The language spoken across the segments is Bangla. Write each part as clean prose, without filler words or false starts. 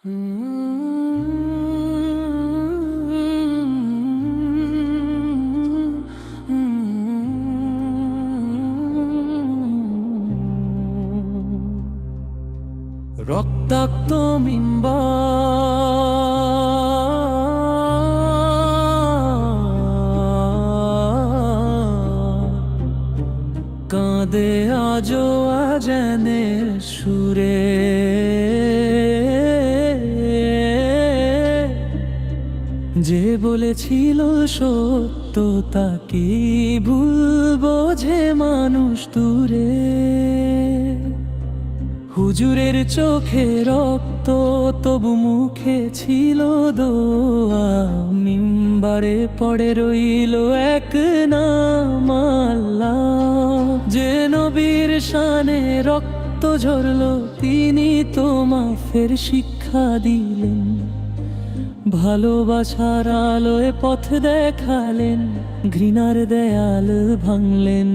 রক্তাক্ত মিম্বার কাঁদে আজো আজানের সুরে, যে বলেছিল সত্য তাকে ভুল বোঝে মানুষ দূরে। হুজুরের চোখে রক্ত তবু মুখে ছিল দোয়া, মিম্বারে পড়ে রইল এক নাম আল্লাহ। যে নবীর শানে রক্ত ঝরল তিনি তো মাফের শিক্ষা দিলেন, ভালোবাসার আলোয় পথ দেখালেন, ঘৃণার দেয়াল ভাঙলেন।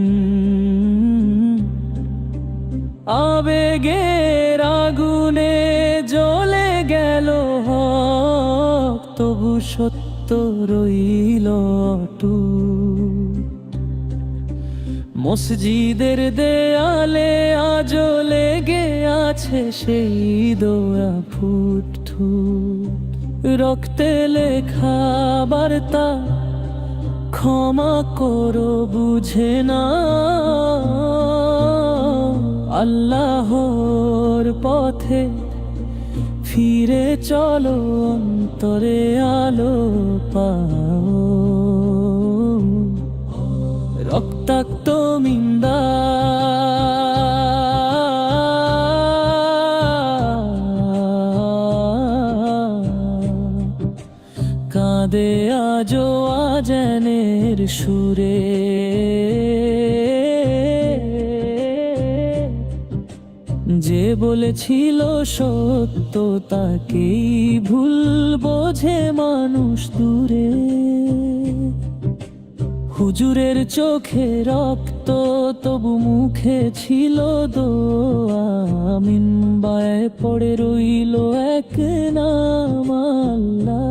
আবেগের আগুনে জ্বলে গেল হক, তবু সত্য রইল অটুট। মসজিদের দেয়ালে আজো লেগে আছে সেই দোয়া ফুট ফুট। রক্তে লেখা বার্তা ক্ষমা করো বুঝে না, আল্লাহর পথে ফিরে চলো, অন্তরে আলো পাও। রক্তাক্ত মিম্বার কাঁদে আজো আজানের সুরে, যে বলেছিল সত্য তাকেই ভুল বোঝে মানুষ দূরে। হুজুরের চোখে রক্ত তবু মুখে ছিল দোয়া, মিম্বারে পড়ে রইল এক নাম আল্লাহ।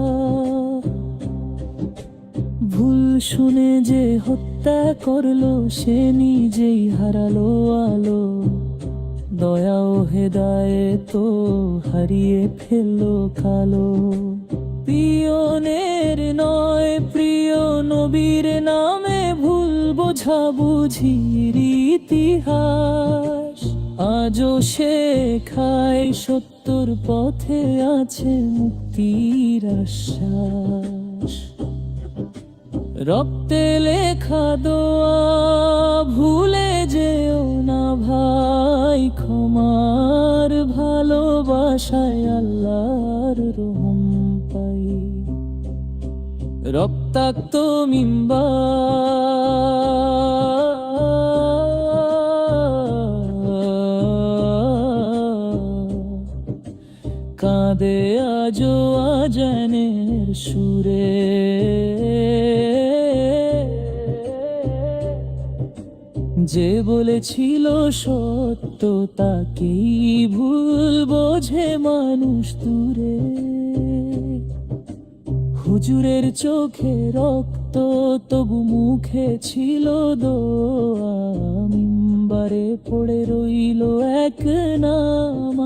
ভুল শুনে যে হত্যা করলো সে নিজেই হারালো আলো, দয়া ও হেদায়েত হারিয়ে ফেললো কালো। পিয়নের নয় প্রিয় নবীর নামে ভুল বোঝাবুঝির ইতিহাস, আজও শেখায় সত্যর পথে আছে মুক্তির আশ্বাস। রক্তে লেখা দোয়া ভুলে যেও না ভাই, ক্ষমার ভালোবাসায় আল্লাহর রহম পাই। রক্তাক্ত মিম্বার কাঁদে আজো আজানের সুরে, যে বলেছিল সত্য তাকেই ভুল বোঝে মানুষ দূরে। হুজুরের চোখে রক্ত তবু মুখে ছিল দোয়া, মিম্বারে পড়ে রইল এক নাম।